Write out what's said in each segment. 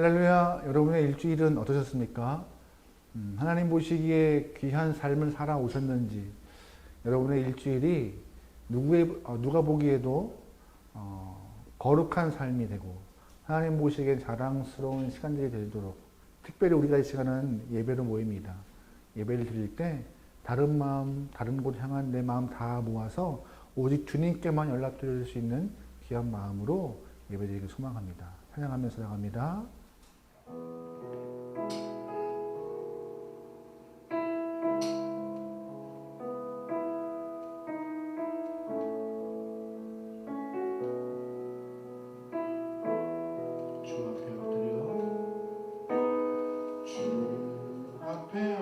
할렐루야, 여러분의 일주일은 어떠셨습니까? 하나님 보시기에 귀한 삶을 살아오셨는지, 여러분의 일주일이 누가 보기에도 거룩한 삶이 되고, 하나님 보시기에 자랑스러운 시간들이 되도록, 특별히 우리가 이 시간은 예배로 모입니다. 예배를 드릴 때, 다른 마음, 다른 곳 향한 내 마음 다 모아서 오직 주님께만 연락드릴 수 있는 귀한 마음으로 예배드리길 소망합니다. 찬양하면서 나갑니다. 주 앞에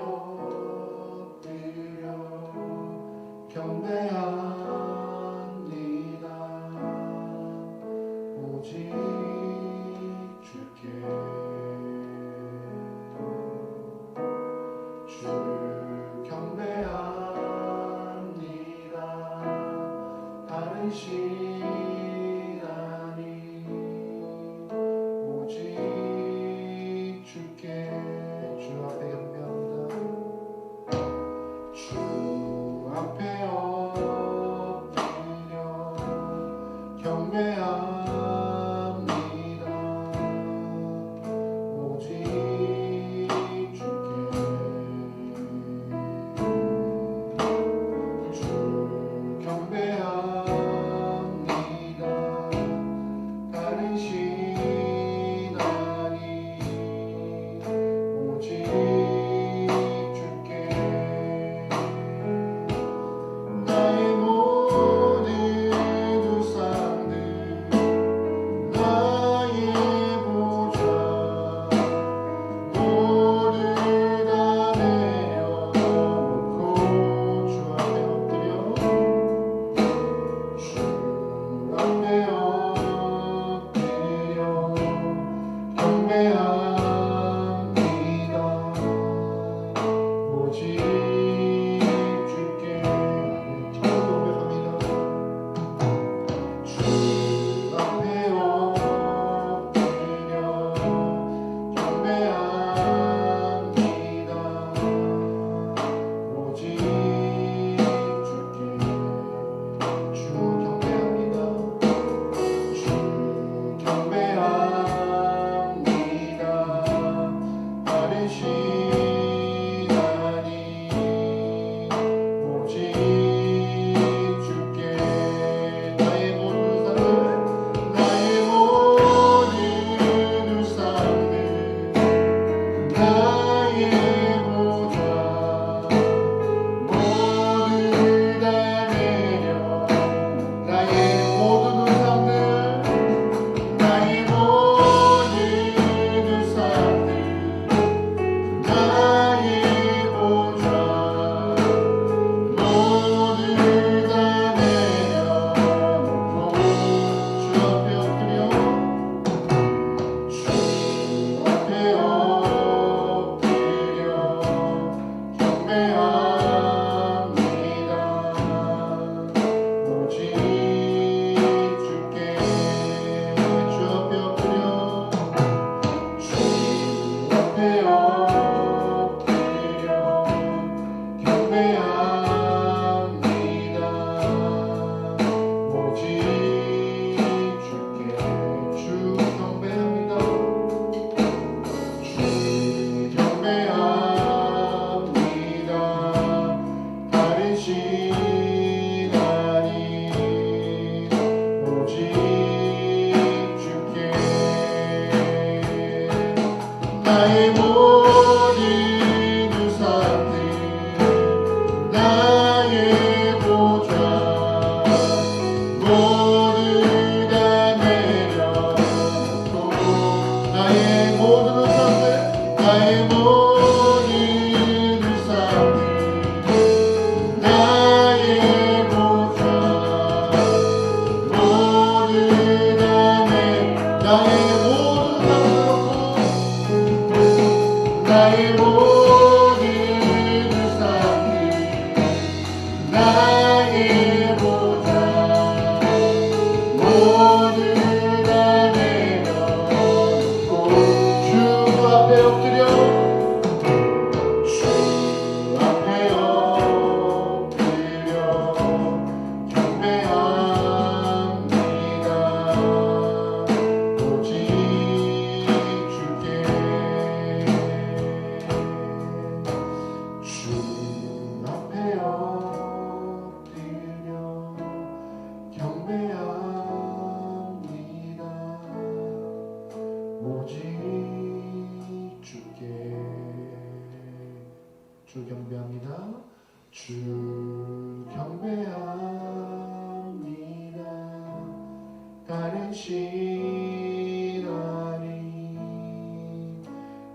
신실하니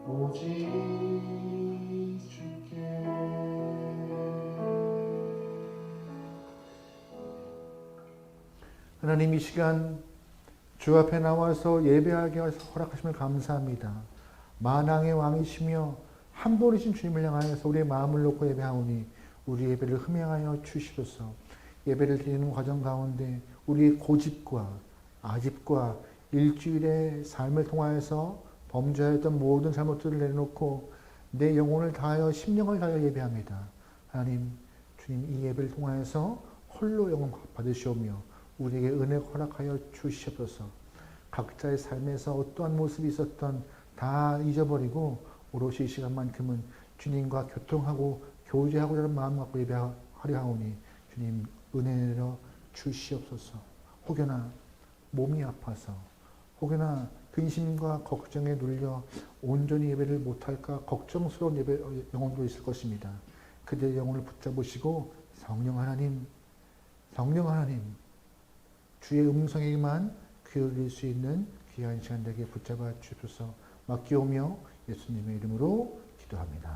오직 주께. 하나님, 이 시간 주 앞에 나와서 예배하게 하셔서 허락하심을 감사합니다. 만왕의 왕이시며 한 분이신 주님을 향하여서 우리의 마음을 놓고 예배하오니 우리 예배를 흠양하여 주시소서. 예배를 드리는 과정 가운데 우리의 고집과 아집과 일주일의 삶을 통하여서 범죄하였던 모든 잘못들을 내려놓고 내 영혼을 다하여 심령을 다하여 예배합니다. 하나님, 주님 이 예배를 통하여서 홀로 영광 받으시오며 우리에게 은혜 허락하여 주시옵소서. 각자의 삶에서 어떠한 모습이 있었던 다 잊어버리고 오롯이 이 시간만큼은 주님과 교통하고 교제하고자 하는 마음 갖고 예배하려 하오니 주님 은혜 내려 주시옵소서. 혹여나 몸이 아파서 혹여나 근심과 걱정에 눌려 온전히 예배를 못할까 걱정스러운 예배 영혼도 있을 것입니다. 그들의 영혼을 붙잡으시고 성령 하나님 주의 음성에만 귀 열릴 수 있는 귀한 시간 되게 붙잡아 주셔서 맡기오며 예수님의 이름으로 기도합니다.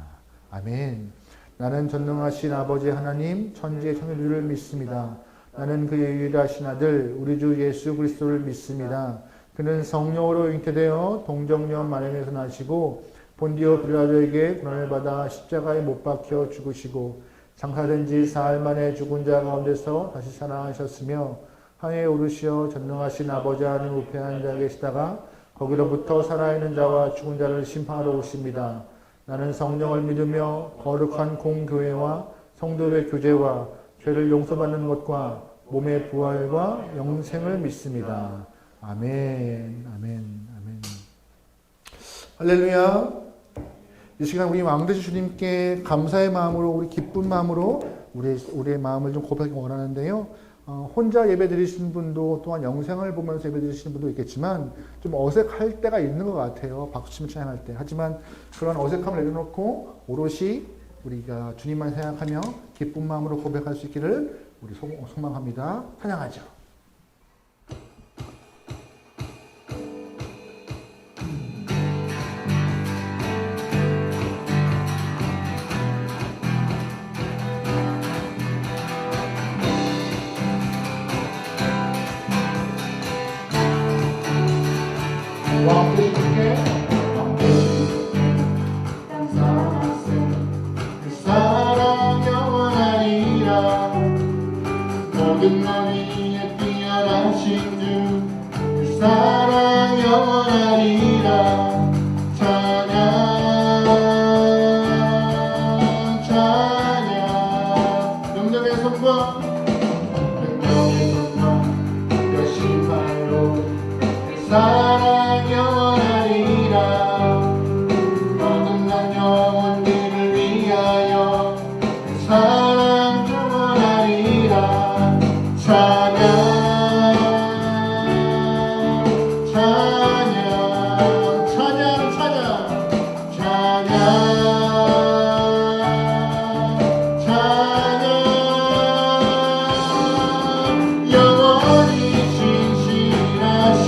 아멘. 나는 전능하신 아버지 하나님 천지의 창조주를 믿습니다. 나는 그의 유일하신 아들 우리 주 예수 그리스도를 믿습니다. 그는 성령으로 잉태되어 동정녀 마리아에서 나시고 본디오 빌라도에게 고난을 받아 십자가에 못 박혀 죽으시고 장사된 지 사흘 만에 죽은 자 가운데서 다시 살아나셨으며 하늘에 오르시어 전능하신 아버지 하나님 우편에 앉아 계시다가 거기로부터 살아있는 자와 죽은 자를 심판하러 오십니다. 나는 성령을 믿으며 거룩한 공교회와 성도의 교제와 죄를 용서받는 것과 몸의 부활과 영생을 믿습니다. 아멘, 아멘, 아멘. 할렐루야. 이 시간 우리 왕되신 주님께 감사의 마음으로, 우리 기쁜 마음으로 우리의 마음을 좀 고백하기 원하는데요. 혼자 예배 드리시는 분도 또한 영상을 보면서 예배 드리시는 분도 있겠지만 좀 어색할 때가 있는 것 같아요. 박수치며 찬양할 때. 하지만 그런 어색함을 내려놓고 오롯이 우리가 주님만 생각하며 기쁜 마음으로 고백할 수 있기를 우리 소망합니다. 찬양하죠. 모든 너희의 뛰어나신 주 그 사랑 영원하리라. 찬양 찬양. 영광의 손과 영광의 손과 여신 발로 그 사랑 영원하리라. 모든 난 영원히를 위하여 그 사랑 영원하리라. 찬양 찬양 찬양 찬양 찬양 찬양 영원히 신실하신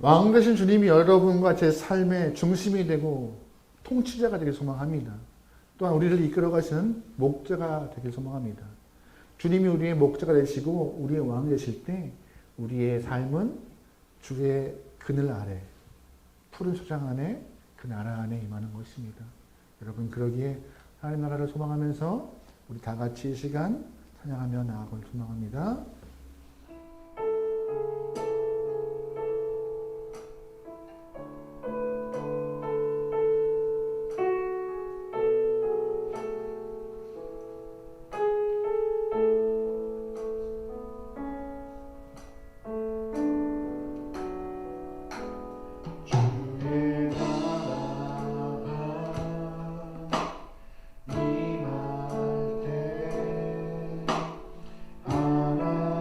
왕 되신 주님이 여러분과 제 삶의 중심이 되고 통치자가 되길 소망합니다. 또한 우리를 이끌어 가시는 목자가 되길 소망합니다. 주님이 우리의 목자가 되시고 우리의 왕이 되실 때 우리의 삶은 주의 그늘 아래, 푸른 소장 안에, 그 나라 안에 임하는 것입니다. 여러분 그러기에 하나님 나라를 소망하면서 우리 다 같이 이 시간 찬양하며 나아가길 소망합니다. 하나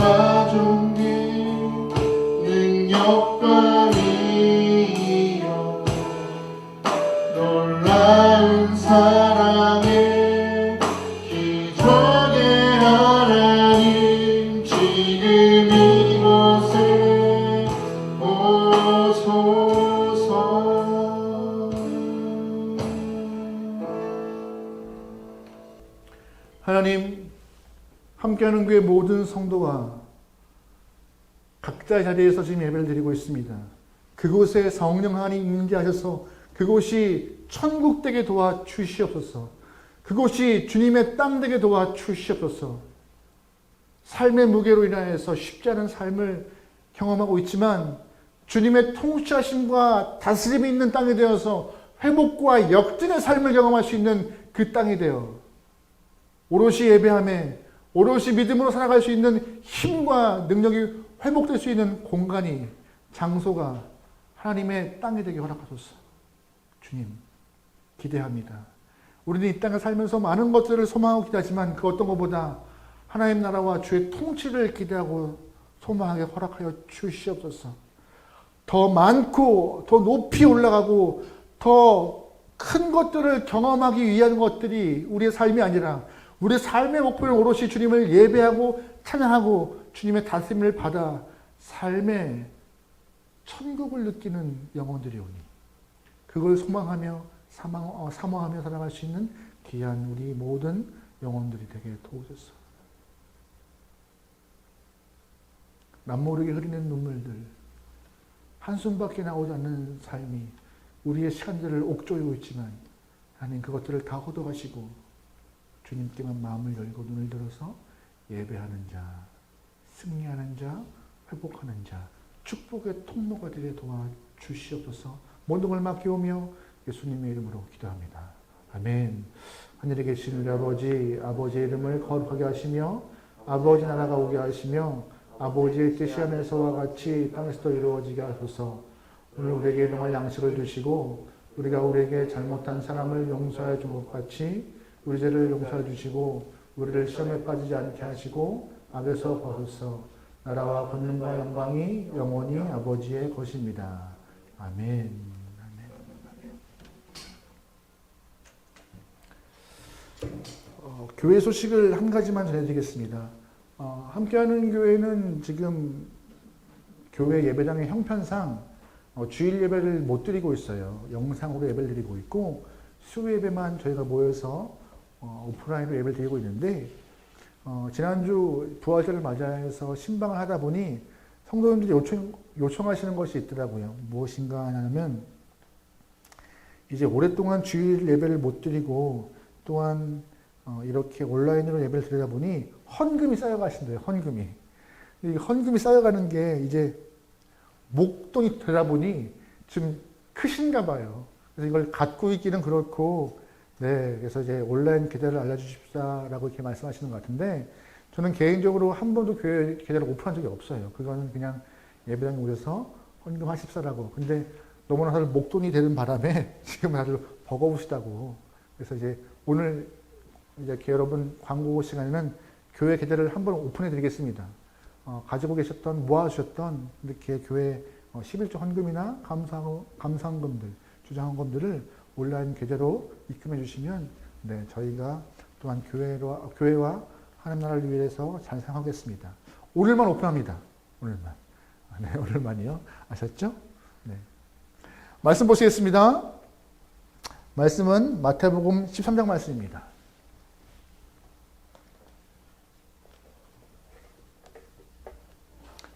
자존님 능력과 위엄 놀라운 사랑의 기적의 하나님 지금 이곳에 오소서. 하나님, 함께하는 교회 모든 성도가 각자의 자리에서 지금 예배를 드리고 있습니다. 그곳에 성령 하나님 임재하셔서 그곳이 천국 되게 도와주시옵소서. 그곳이 주님의 땅 되게 도와주시옵소서. 삶의 무게로 인하여서 쉽지 않은 삶을 경험하고 있지만 주님의 통치하심과 다스림이 있는 땅이 되어서 회복과 역전의 삶을 경험할 수 있는 그 땅이 되어 오롯이 예배함에 오롯이 믿음으로 살아갈 수 있는 힘과 능력이 회복될 수 있는 공간이, 장소가 하나님의 땅이 되게 허락하소서. 주님, 기대합니다. 우리는 이 땅에 살면서 많은 것들을 소망하고 기대하지만 그 어떤 것보다 하나님 나라와 주의 통치를 기대하고 소망하게 허락하여 주시옵소서. 더 많고 더 높이 올라가고 더 큰 것들을 경험하기 위한 것들이 우리의 삶이 아니라 우리의 삶의 목표는 오롯이 주님을 예배하고 찬양하고 주님의 다스림을 받아 삶의 천국을 느끼는 영혼들이오니 그걸 소망하며 사모하며 살아갈 수 있는 귀한 우리 모든 영혼들이 되게 도우소서. 남모르게 흐르는 눈물들, 한숨밖에 나오지 않는 삶이 우리의 시간들을 옥조이고 있지만 하나님 그것들을 다 걷어가시고 주님께만 마음을 열고 눈을 들어서 예배하는 자, 승리하는 자, 회복하는 자, 축복의 통로가 되게 도와주시옵소서. 모든 걸 맡기오며 예수님의 이름으로 기도합니다. 아멘. 하늘에 계신 우리 아버지, 아버지의 이름을 거룩하게 하시며 아버지 나라가 오게 하시며 아버지의 뜻이 하늘에서와 같이 땅에서도 이루어지게 하소서. 오늘 우리에게 일용할 양식을 주시고 우리가 우리에게 잘못한 사람을 용서해 준 것 같이 우리 죄를 용서해 주시고 우리를 시험에 빠지지 않게 하시고 악에서 벗으소서. 나라와 권능과 영광이 영원히 아버지의 것입니다. 아멘. 교회 소식을 한 가지만 전해드리겠습니다. 함께하는 교회는 지금 교회 예배당의 형편상 주일 예배를 못 드리고 있어요. 영상으로 예배를 드리고 있고 수요 예배만 저희가 모여서 오프라인으로 예배를 드리고 있는데 지난주 부활절을 맞이해서 신방을 하다 보니 성도님들이 요청하시는 것이 있더라고요. 무엇인가 하냐면 이제 오랫동안 주일 예배를 못 드리고 또한 이렇게 온라인으로 예배를 드리다 보니 헌금이 쌓여가신대요. 헌금이. 이 헌금이 쌓여가는 게 이제 목돈이 되다 보니 좀 크신가 봐요. 그래서 이걸 갖고 있기는 그렇고, 네, 그래서 이제 온라인 계좌를 알려주십사라고 이렇게 말씀하시는 것 같은데, 저는 개인적으로 한 번도 교회 계좌를 오픈한 적이 없어요. 그거는 그냥 예배당에 오셔서 헌금하십사라고. 근데 너무나 다들 목돈이 되는 바람에 지금 다들 버거우시다고. 그래서 이제 오늘 이제 여러분 광고 시간에는 교회 계좌를 한번 오픈해 드리겠습니다. 가지고 계셨던, 모아주셨던 이렇게 교회 11조 헌금이나 감사헌금들, 주장헌금들을 온라인 계좌로 입금해 주시면, 네, 저희가 또한 교회와 하나님 나라를 위해서 잘 사용하겠습니다. 오늘만 오픈합니다. 오늘만. 네, 오늘만이요. 아셨죠? 네. 말씀 보시겠습니다. 말씀은 마태복음 13장 말씀입니다.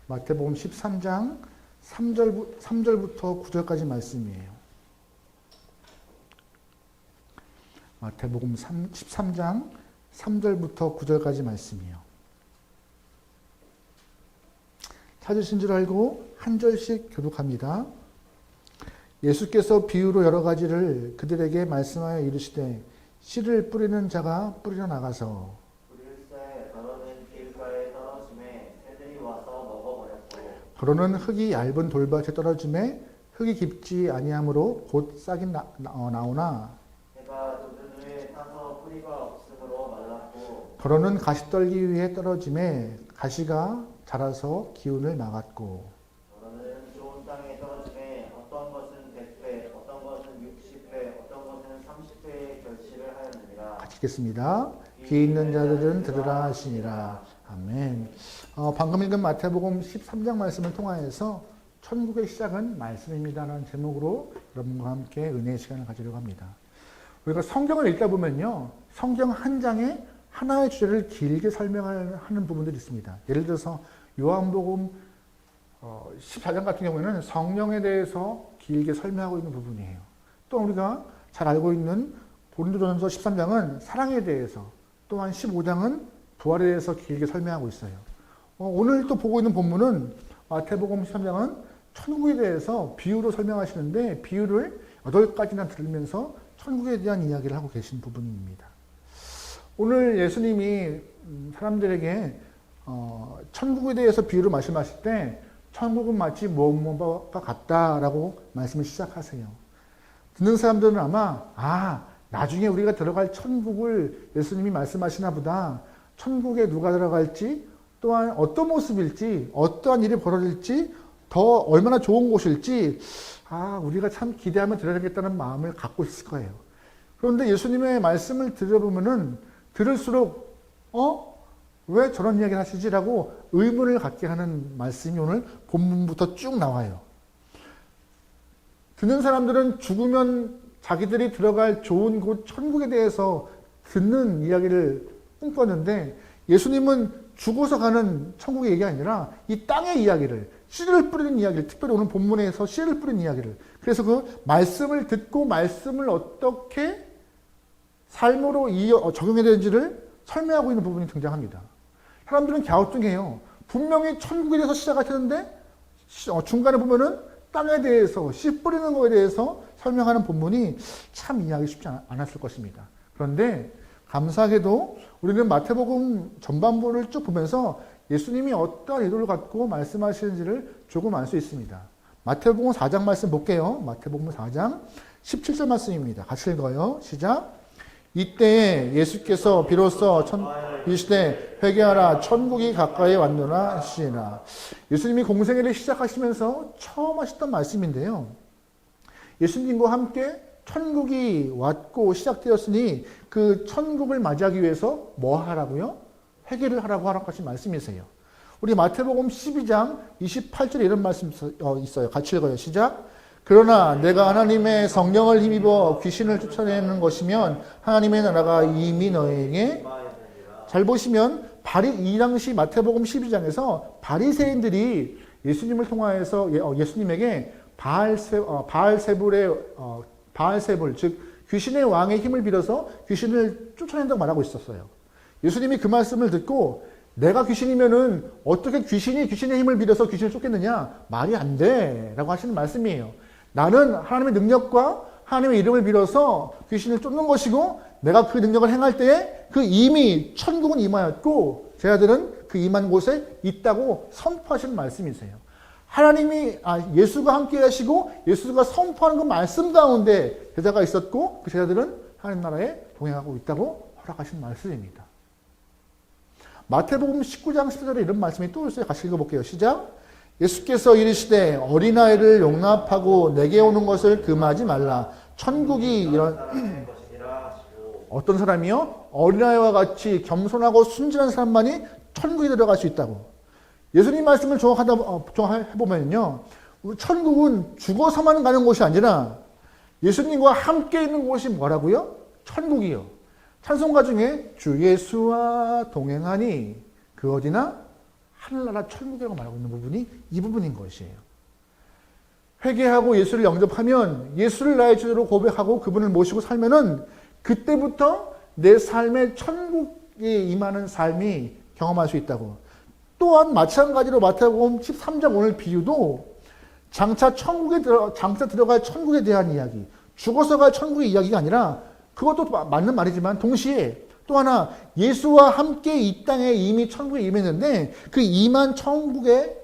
마태복음 13장 3절부터 9절까지 말씀이에요. 마태복음 13장 3절부터 9절까지 말씀이에요. 찾으신 줄 알고 한 절씩 교독합니다. 예수께서 비유로 여러 가지를 그들에게 말씀하여 이르시되 씨를 뿌리는 자가 뿌리러 나가서 더러는 흙이 얇은 돌밭에 떨어짐에 흙이 깊지 아니하므로 곧 싹이 나오나 더러는 가시떨기 위에 떨어짐에 가시가 자라서 기운을 막았고. 너는 좋은 땅에 떨어지매 어떤 것은 100배, 어떤 것은 60배, 어떤 것은 30배의 결실을 하였느니라. 같이 읽겠습니다. 귀 있는 자들은 들으라 하시니라. 아멘. 방금 읽은 마태복음 13장 말씀을 통하여서 천국의 시작은 말씀입니다라는 제목으로 여러분과 함께 은혜의 시간을 가지려고 합니다. 우리가 성경을 읽다 보면요, 성경 한 장에 하나의 주제를 길게 설명하는 부분들이 있습니다. 예를 들어서 요한복음 14장 같은 경우에는 성령에 대해서 길게 설명하고 있는 부분이에요. 또 우리가 잘 알고 있는 고린도전서 13장은 사랑에 대해서, 또한 15장은 부활에 대해서 길게 설명하고 있어요. 오늘 또 보고 있는 본문은 마태복음 13장은 천국에 대해서 비유로 설명하시는데 비유를 8가지나 들으면서 천국에 대한 이야기를 하고 계신 부분입니다. 오늘 예수님이 사람들에게 천국에 대해서 비유를 말씀하실 때 천국은 마치 무엇과 같다라고 말씀을 시작하세요. 듣는 사람들은 아마 나중에 우리가 들어갈 천국을 예수님이 말씀하시나 보다, 천국에 누가 들어갈지, 또한 어떤 모습일지, 어떠한 일이 벌어질지, 더 얼마나 좋은 곳일지 우리가 참 기대하며 들어야겠다는 마음을 갖고 있을 거예요. 그런데 예수님의 말씀을 들어보면은 들을수록 왜 저런 이야기를 하시지라고 의문을 갖게 하는 말씀이 오늘 본문부터 쭉 나와요. 듣는 사람들은 죽으면 자기들이 들어갈 좋은 곳 천국에 대해서 듣는 이야기를 꿈꿨는데 예수님은 죽어서 가는 천국의 얘기가 아니라 이 땅의 이야기를, 씨를 뿌리는 이야기를, 특별히 오늘 본문에서 씨를 뿌리는 이야기를, 그래서 그 말씀을 듣고 말씀을 어떻게 삶으로 적용해야 되는지를 설명하고 있는 부분이 등장합니다. 사람들은 갸우뚱해요. 분명히 천국에 대해서 시작하셨는데 중간에 보면은 땅에 대해서, 씨 뿌리는 것에 대해서 설명하는 본문이 참 이해하기 쉽지 않았을 것입니다. 그런데 감사하게도 우리는 마태복음 전반부를 쭉 보면서 예수님이 어떠한 의도를 갖고 말씀하시는지를 조금 알 수 있습니다. 마태복음 4장 말씀 볼게요. 마태복음 4장 17절 말씀입니다. 같이 읽어요. 시작. 이때에 예수께서 비로소 이르시되 회개하라 천국이 가까이 왔노라 하시니라. 예수님이 공생애를 시작하시면서 처음 하셨던 말씀인데요. 예수님과 함께 천국이 왔고 시작되었으니 그 천국을 맞이하기 위해서 뭐 하라고요? 회개를 하라고 허락하신 말씀이세요. 우리 마태복음 12장 28절에 이런 말씀 있어요. 같이 읽어요. 시작. 그러나 내가 하나님의 성령을 힘입어 귀신을 쫓아내는 것이면 하나님의 나라가 이미 너에게, 잘 보시면 이 당시 마태복음 12장에서 바리새인들이 예수님을 통하여서 예수님에게 바알세불, 즉 귀신의 왕의 힘을 빌어서 귀신을 쫓아낸다고 말하고 있었어요. 예수님이 그 말씀을 듣고 내가 귀신이면은 어떻게 귀신이 귀신의 힘을 빌어서 귀신을 쫓겠느냐? 말이 안 돼 라고 하시는 말씀이에요. 나는 하나님의 능력과 하나님의 이름을 빌어서 귀신을 쫓는 것이고 내가 그 능력을 행할 때에 그 이미 천국은 임하였고 제자들은 그 임한 곳에 있다고 선포하시는 말씀이세요. 예수가 함께 하시고 예수가 선포하는 그 말씀 가운데 제자가 있었고 그 제자들은 하나님 나라에 동행하고 있다고 허락하신 말씀입니다. 마태복음 19장 10절에 이런 말씀이 또 있어요. 같이 읽어볼게요. 시작. 예수께서 이르시되 어린아이를 용납하고 내게 오는 것을 금하지 말라. 천국이 이런 어떤 사람이요? 어린아이와 같이 겸손하고 순진한 사람만이 천국에 들어갈 수 있다고. 예수님 말씀을 해보면요. 천국은 죽어서만 가는 곳이 아니라 예수님과 함께 있는 곳이 뭐라고요? 천국이요. 찬송가 중에 주 예수와 동행하니 그 어디나 하늘나라 천국이라고 말하고 있는 부분이 이 부분인 것이에요. 회개하고 예수를 영접하면 예수를 나의 주로 고백하고 그분을 모시고 살면은 그때부터 내 삶에 천국에 임하는 삶이 경험할 수 있다고. 또한 마찬가지로 마태복음 13장 오늘 비유도 장차 들어갈 천국에 대한 이야기, 죽어서 갈 천국의 이야기가 아니라 그것도 맞는 말이지만 동시에 또 하나 예수와 함께 이 땅에 이미 천국에 임했는데 그 임한 천국에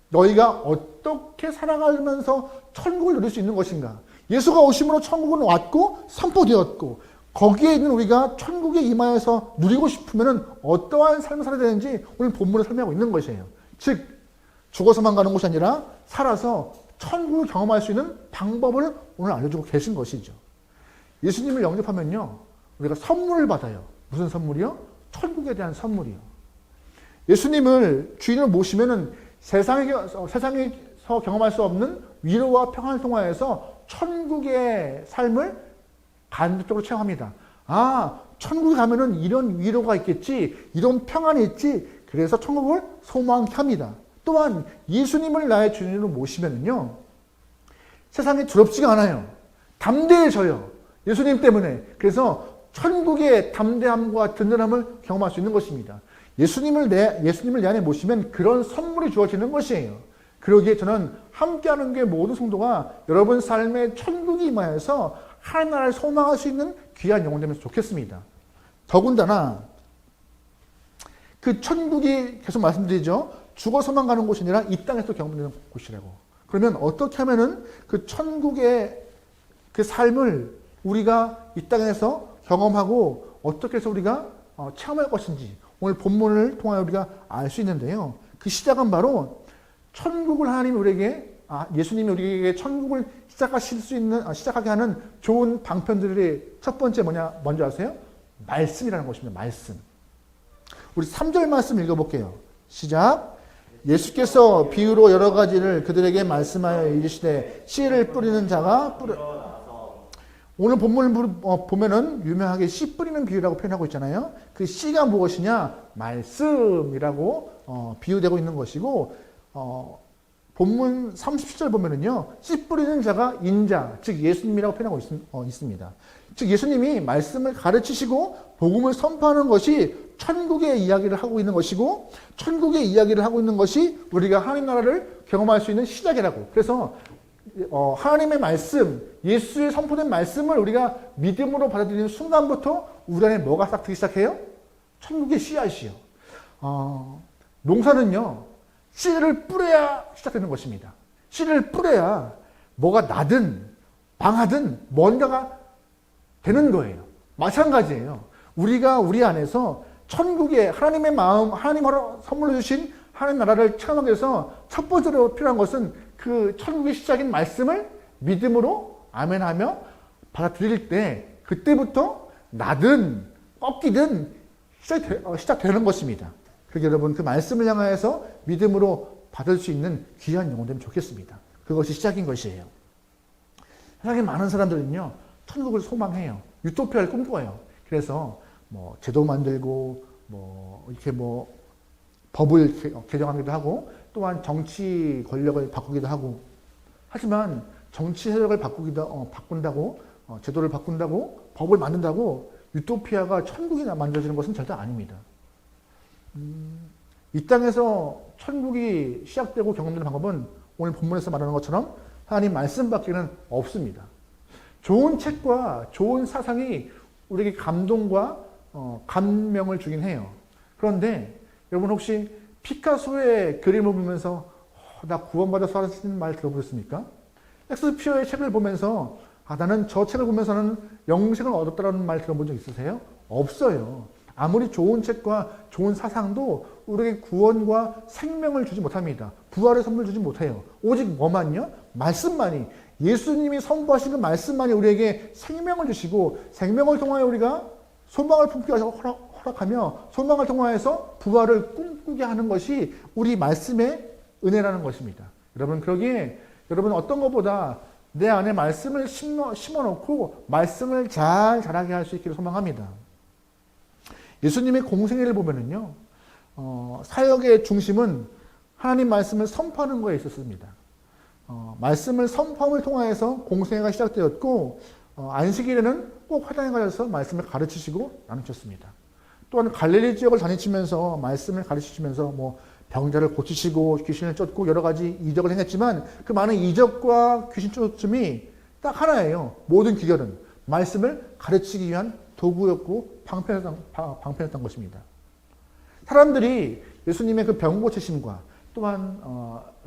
너희가 어떻게 살아가면서 천국을 누릴 수 있는 것인가. 예수가 오심으로 천국은 왔고 선포되었고 거기에 있는 우리가 천국에 임하여서 누리고 싶으면 어떠한 삶을 살아야 되는지 오늘 본문을 설명하고 있는 것이에요. 즉 죽어서만 가는 곳이 아니라 살아서 천국을 경험할 수 있는 방법을 오늘 알려주고 계신 것이죠. 예수님을 영접하면요, 우리가 선물을 받아요. 무슨 선물이요? 천국에 대한 선물이요. 예수님을 주인으로 모시면은 세상에서 경험할 수 없는 위로와 평안을 통하여서 천국의 삶을 간접적으로 체험합니다. 아, 천국에 가면은 이런 위로가 있겠지, 이런 평안이 있지, 그래서 천국을 소망케 합니다. 또한 예수님을 나의 주인으로 모시면은요, 세상에 두렵지가 않아요. 담대해져요. 예수님 때문에. 그래서 천국의 담대함과 든든함을 경험할 수 있는 것입니다. 예수님을 내 안에 모시면 그런 선물이 주어지는 것이에요. 그러기에 저는 함께하는 게 모든 성도가 여러분 삶에 천국이 임하여서 하나님 나라를 소망할 수 있는 귀한 영혼 되면 좋겠습니다. 더군다나 그 천국이 계속 말씀드리죠. 죽어서만 가는 곳이 아니라 이 땅에서 경험되는 곳이라고. 그러면 어떻게 하면은 그 천국의 그 삶을 우리가 이 땅에서 경험하고 어떻게 해서 우리가 체험할 것인지 오늘 본문을 통하여 우리가 알 수 있는데요. 그 시작은 바로 천국을 하나님이 우리에게, 예수님이 우리에게 천국을 시작하게 하는 좋은 방편들의 첫 번째 뭔지 아세요? 말씀이라는 것입니다. 말씀. 우리 3절 말씀 읽어볼게요. 시작. 예수께서 비유로 여러 가지를 그들에게 말씀하여 이르시되 씨를 뿌리는 자가 오늘 본문을 보면은 유명하게 씨 뿌리는 비유라고 표현하고 있잖아요. 그 씨가 무엇이냐? 말씀이라고 비유되고 있는 것이고, 본문 37절 보면은요, 씨 뿌리는 자가 인자, 즉 예수님이라고 표현하고 있습니다. 즉 예수님이 말씀을 가르치시고 복음을 선포하는 것이 천국의 이야기를 하고 있는 것이고, 천국의 이야기를 하고 있는 것이 우리가 하나님 나라를 경험할 수 있는 시작이라고. 그래서 하나님의 말씀, 예수의 선포된 말씀을 우리가 믿음으로 받아들이는 순간부터 우리 안에 뭐가 싹 트기 시작해요? 천국의 씨앗이요. 농사는요, 씨를 뿌려야 시작되는 것입니다. 씨를 뿌려야 뭐가 나든 망하든 뭔가가 되는 거예요. 마찬가지예요. 우리가 우리 안에서 천국의 하나님의 마음, 하나님으로 선물로 주신 하나님 나라를 체험하기 위해서 첫 번째로 필요한 것은 그 천국의 시작인 말씀을 믿음으로 아멘하며 받아들일 때 그때부터 나든 꺾이든 시작되는 것입니다. 그러니까 여러분 그 말씀을 향하여서 믿음으로 받을 수 있는 귀한 영혼 되면 좋겠습니다. 그것이 시작인 것이에요. 세상에 많은 사람들은요, 천국을 소망해요. 유토피아를 꿈꿔요. 그래서 제도 만들고 이렇게 법을 개정하기도 하고, 또한 정치 권력을 바꾸기도 하고. 하지만 정치 세력을 바꾼다고, 제도를 바꾼다고, 법을 만든다고 유토피아가 천국이 만들어지는 것은 절대 아닙니다. 이 땅에서 천국이 시작되고 경험되는 방법은 오늘 본문에서 말하는 것처럼 하나님 말씀밖에는 없습니다. 좋은 책과 좋은 사상이 우리에게 감동과 감명을 주긴 해요. 그런데 여러분 혹시 피카소의 그림을 보면서 나 구원받아서 하시는 말 들어보셨습니까? 섹스피어의 책을 보면서 나는 저 책을 보면서는 영생을 얻었다는 말 들어본 적 있으세요? 없어요. 아무리 좋은 책과 좋은 사상도 우리에게 구원과 생명을 주지 못합니다. 부활의 선물 주지 못해요. 오직 뭐만요? 말씀만이, 예수님이 선포하신 그 말씀만이 우리에게 생명을 주시고, 생명을 통하여 우리가 소망을 품게 허락하며 소망을 통하여서 부활을 꿈꾸게 하는 것이 우리 말씀의 은혜라는 것입니다. 여러분, 그러기에 여러분 어떤 것보다 내 안에 말씀을 심어놓고 말씀을 잘 자라게 할 수 있기를 소망합니다. 예수님의 공생애를 보면은요, 사역의 중심은 하나님 말씀을 선포하는 거에 있었습니다. 말씀을 선포함을 통하여서 공생애가 시작되었고, 안식일에는 꼭 회당에 가셔서 말씀을 가르치시고 나누셨습니다. 또한 갈릴리 지역을 다니시면서 말씀을 가르치시면서 병자를 고치시고 귀신을 쫓고 여러 가지 이적을 행했지만 그 많은 이적과 귀신 쫓음이 딱 하나예요. 모든 귀결은 말씀을 가르치기 위한 도구였고 방편이었던 것입니다. 사람들이 예수님의 그 병 고치심과 또한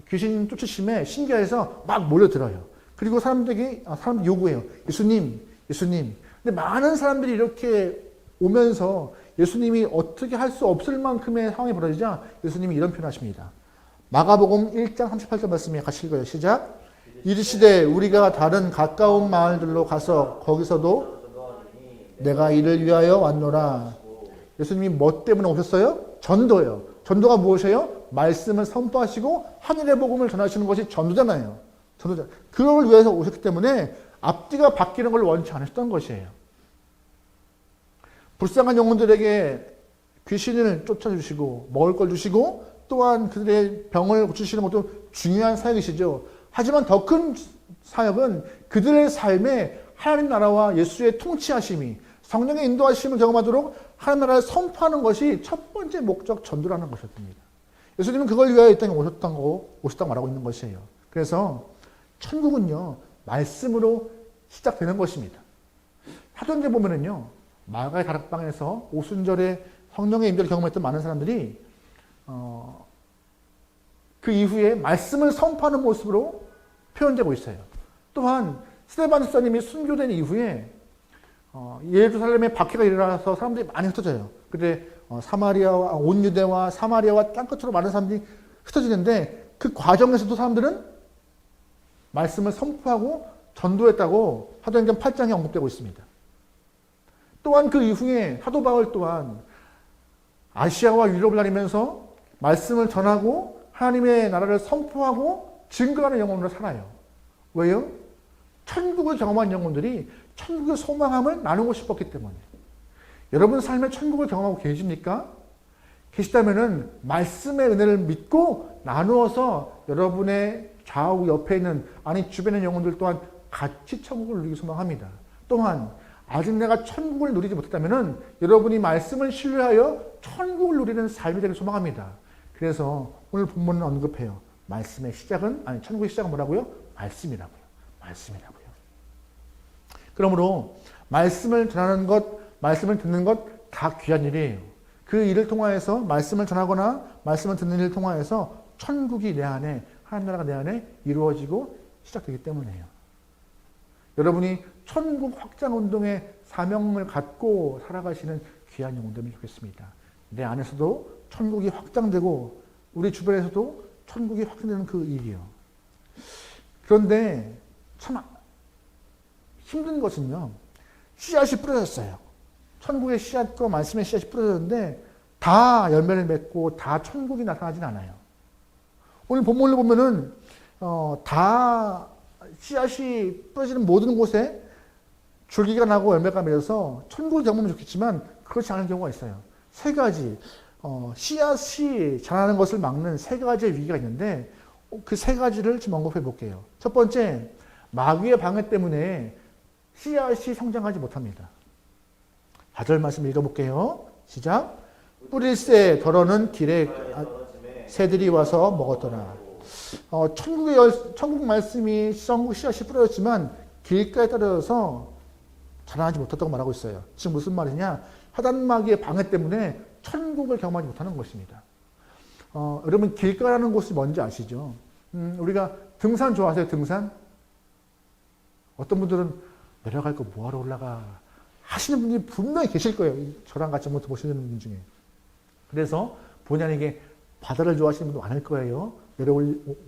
귀신 쫓으심에 신기해서 막 몰려들어요. 그리고 사람들이 요구해요. 예수님. 근데 많은 사람들이 이렇게 오면서 예수님이 어떻게 할 수 없을 만큼의 상황이 벌어지자 예수님이 이런 표현하십니다. 마가복음 1장 38절 말씀에 같이 읽어요. 시작. 이르시되 우리가 다른 가까운 마을들로 가서 거기서도 내가 이를 위하여 왔노라. 예수님이 뭐 때문에 오셨어요? 전도예요. 전도가 무엇이에요? 말씀을 선포하시고 하늘의 복음을 전하시는 것이 전도잖아요. 전도자. 그걸 위해서 오셨기 때문에 앞뒤가 바뀌는 걸 원치 않으셨던 것이에요. 불쌍한 영혼들에게 귀신을 쫓아주시고 먹을 걸 주시고 또한 그들의 병을 고치시는 것도 중요한 사역이시죠. 하지만 더 큰 사역은 그들의 삶에 하나님 나라와 예수의 통치하심이 성령의 인도하심을 경험하도록 하나님 나라를 선포하는 것이 첫 번째 목적 전도라는 것이었습니다. 예수님은 그걸 위하여 이 땅에 오셨다고 말하고 있는 것이에요. 그래서 천국은요, 말씀으로 시작되는 것입니다. 사도행전 보면은요, 마가의 다락방에서 오순절에 성령의 임재를 경험했던 많은 사람들이 그 이후에 말씀을 선포하는 모습으로 표현되고 있어요. 또한 스데반 집사님이 순교된 이후에 예루살렘에 박해가 일어나서 사람들이 많이 흩어져요. 그때 사마리아와 온 유대와 사마리아와 땅끝으로 많은 사람들이 흩어지는데 그 과정에서도 사람들은 말씀을 선포하고 전도했다고 사도행전 8장에 언급되고 있습니다. 또한 그 이후에 사도 바울 또한 아시아와 유럽을 다니면서 말씀을 전하고 하나님의 나라를 선포하고 증거하는 영혼으로 살아요. 왜요? 천국을 경험한 영혼들이 천국의 소망함을 나누고 싶었기 때문에. 여러분 삶에 천국을 경험하고 계십니까? 계시다면은 말씀의 은혜를 믿고 나누어서 여러분의 좌우 옆에 있는 아니 주변의 영혼들 또한 같이 천국을 누리기 소망합니다. 또한 아직 내가 천국을 누리지 못했다면은 여러분이 말씀을 신뢰하여 천국을 누리는 삶이 되길 소망합니다. 그래서 오늘 본문은 언급해요. 말씀의 시작은 아니 천국의 시작은 뭐라고요? 말씀이라고요. 말씀이라고요. 그러므로 말씀을 전하는 것, 말씀을 듣는 것 다 귀한 일이에요. 그 일을 통하여서 말씀을 전하거나 말씀을 듣는 일을 통하여서 천국이 내 안에 하나님 나라가 내 안에 이루어지고 시작되기 때문이에요. 여러분이 천국 확장 운동의 사명을 갖고 살아가시는 귀한 영혼들이 좋겠습니다. 내 안에서도 천국이 확장되고 우리 주변에서도 천국이 확장되는 그 일이요. 그런데 참 힘든 것은요. 씨앗이 뿌려졌어요. 천국의 씨앗과 말씀의 씨앗이 뿌려졌는데 다 열매를 맺고 다 천국이 나타나진 않아요. 오늘 본문을 보면은 다 씨앗이 뿌려지는 모든 곳에 줄기가 나고 열매가 맺어서 천국을 경험하면 좋겠지만 그렇지 않은 경우가 있어요. 세 가지 씨앗이 자라는 것을 막는 세 가지의 위기가 있는데 그 세 가지를 좀 언급해 볼게요. 첫 번째, 마귀의 방해 때문에 씨앗이 성장하지 못합니다. 4절 말씀 읽어볼게요. 시작. 뿌릴새 더러는 길에 새들이 와서 먹었더라. 천국 말씀이 천국 씨앗이 뿌려졌지만 길가에 떨어져서 자라나지 못했다고 말하고 있어요. 지금 무슨 말이냐? 사단 마귀의 방해 때문에 천국을 경험하지 못하는 것입니다. 여러분 길가라는 곳이 뭔지 아시죠? 우리가 등산 좋아하세요? 등산? 어떤 분들은 내려갈 거 뭐하러 올라가 하시는 분이 분명히 계실 거예요. 저랑 같이 한번 보시는 분 중에. 그래서 본의 아니게 바다를 좋아하시는 분도 많을 거예요.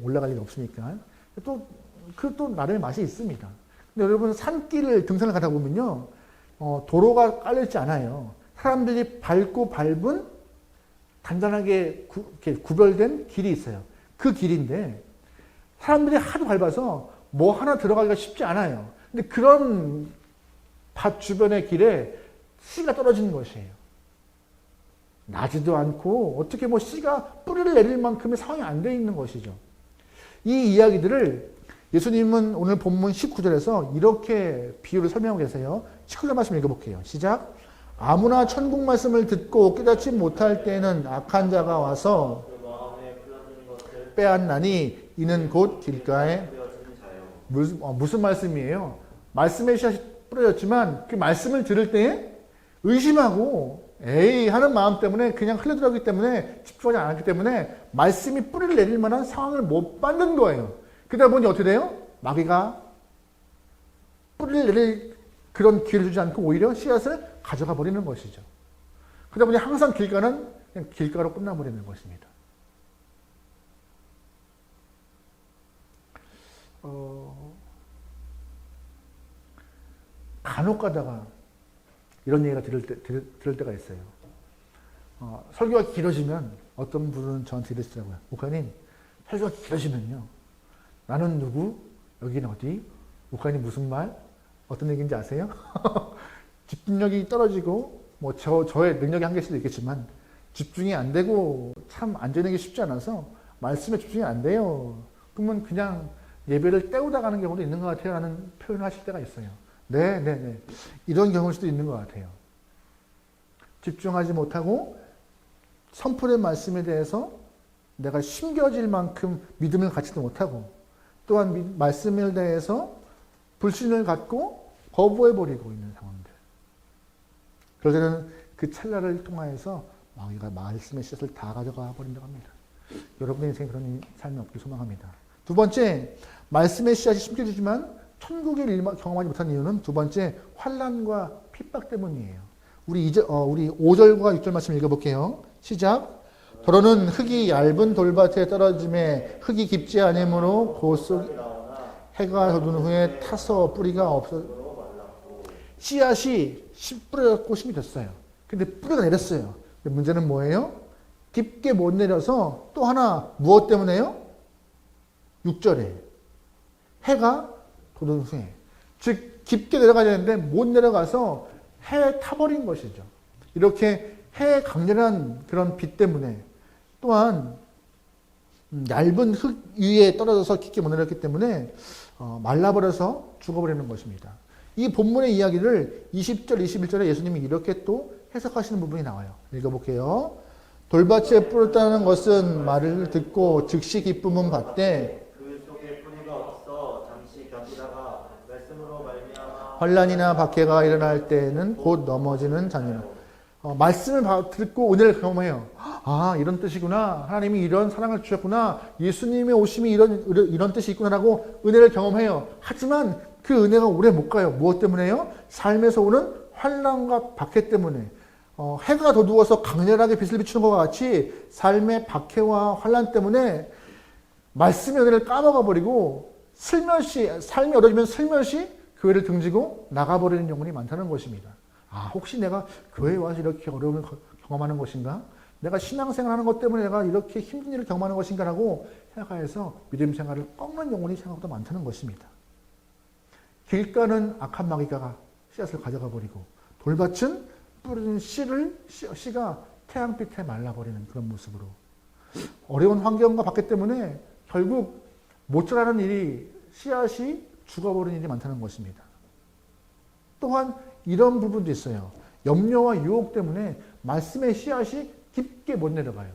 올라갈 일이 없으니까. 또 나름의 맛이 있습니다. 근데 여러분 산길을 등산을 가다 보면요. 도로가 깔려있지 않아요. 사람들이 밟고 밟은 단단하게 구별된 길이 있어요. 그 길인데 사람들이 하도 밟아서 뭐 하나 들어가기가 쉽지 않아요. 근데 그런 밭 주변의 길에 씨가 떨어지는 것이에요. 나지도 않고 어떻게 뭐 씨가 뿌리를 내릴 만큼의 상황이 안 돼 있는 것이죠. 이 이야기들을 예수님은 오늘 본문 19절에서 이렇게 비유를 설명하고 계세요. 19절 말씀 읽어볼게요. 시작. 아무나 천국 말씀을 듣고 깨닫지 못할 때에는 악한 자가 와서 빼앗나니 이는 곧 길가에 무슨 말씀이에요? 말씀의 씨앗이 뿌려졌지만 그 말씀을 들을 때 의심하고 에이 하는 마음 때문에 그냥 흘러들어가기 때문에 집중하지 않았기 때문에 말씀이 뿌리를 내릴 만한 상황을 못 받는 거예요. 그러다 보니 어떻게 돼요? 마귀가 뿌리를 내릴 그런 기회를 주지 않고 오히려 씨앗을 가져가 버리는 것이죠. 그러다 보니 항상 길가는 그냥 길가로 끝나버리는 것입니다. 간혹 가다가 이런 얘기가 들을 때가 있어요. 설교가 길어지면 어떤 분은 저한테 이러시더라고요. 목사님, 설교가 길어지면요. 나는 누구? 여기는 어디? 목사님 무슨 말? 어떤 얘기인지 아세요? 집중력이 떨어지고 뭐 저의 능력이 한계일 수도 있겠지만 집중이 안 되고 참 안전하기 쉽지 않아서 말씀에 집중이 안 돼요. 그러면 그냥 예배를 때우다 가는 경우도 있는 것 같아요. 라는 표현을 하실 때가 있어요. 네. 이런 경우일 수도 있는 것 같아요. 집중하지 못하고 선포된 말씀에 대해서 내가 심겨질 만큼 믿음을 갖지도 못하고 또한 말씀에 대해서 불신을 갖고 거부해버리고 있는 상황들. 그럴 때는 그 찰나를 통하여서 마귀가 말씀의 씨앗을 다 가져가 버린다고 합니다. 여러분의 인생에 그런 삶이 없길 소망합니다. 두 번째, 말씀의 씨앗이 심겨지지만 천국을 경험하지 못한 이유는 두 번째, 환난과 핍박 때문이에요. 우리 5절과 6절 말씀 읽어볼게요. 시작. 더러는 흙이 얇은 돌밭에 떨어짐에 흙이 깊지 않으므로 고속 해가 돋은 후에 타서 뿌리가 없어 씨앗이 뿌려졌고 심이 됐어요. 근데 뿌리가 내렸어요. 근데 문제는 뭐예요? 깊게 못 내려서 또 하나 무엇 때문에요? 6절에 해가 돋은 후에 즉 깊게 내려가야 되는데 못 내려가서 해에 타버린 것이죠. 이렇게 해의 강렬한 그런 빛 때문에 또한 얇은 흙 위에 떨어져서 깊게 못 내렸기 때문에 말라버려서 죽어버리는 것입니다. 이 본문의 이야기를 20절, 21절에 예수님이 이렇게 또 해석하시는 부분이 나와요. 읽어볼게요. 돌밭에 뿌렸다는 것은 말을 듣고 즉시 기쁨은 받되 그 속에 뿌리가 없어 잠시 견디다가 말씀으로 말미암아 환난이나 박해가 일어날 때에는 곧 넘어지는 자녀는 말씀을 듣고 은혜를 경험해요. 아, 이런 뜻이구나. 하나님이 이런 사랑을 주셨구나. 예수님의 오심이 이런 뜻이 있구나라고 은혜를 경험해요. 하지만 그 은혜가 오래 못 가요. 무엇 때문에요? 삶에서 오는 환난과 박해 때문에. 해가 돋우어서 강렬하게 빛을 비추는 것과 같이 삶의 박해와 환난 때문에 말씀의 은혜를 까먹어 버리고 슬며시 삶이 어려지면 슬며시 교회를 등지고 나가버리는 영혼이 많다는 것입니다. 아, 혹시 내가 교회에 와서 이렇게 어려움을 경험하는 것인가? 내가 신앙생활하는 것 때문에 내가 이렇게 힘든 일을 경험하는 것인가? 라고 생각해서 믿음 생활을 꺾는 영혼이 생각보다 많다는 것입니다. 길가는 악한 마귀가 씨앗을 가져가 버리고 돌밭은 뿌려진 씨가 태양빛에 말라버리는 그런 모습으로 어려운 환경과 박해 때문에 결국 못 자라는 일이 씨앗이 죽어버리는 일이 많다는 것입니다. 또한 이런 부분도 있어요. 염려와 유혹 때문에 말씀의 씨앗이 깊게 못 내려가요.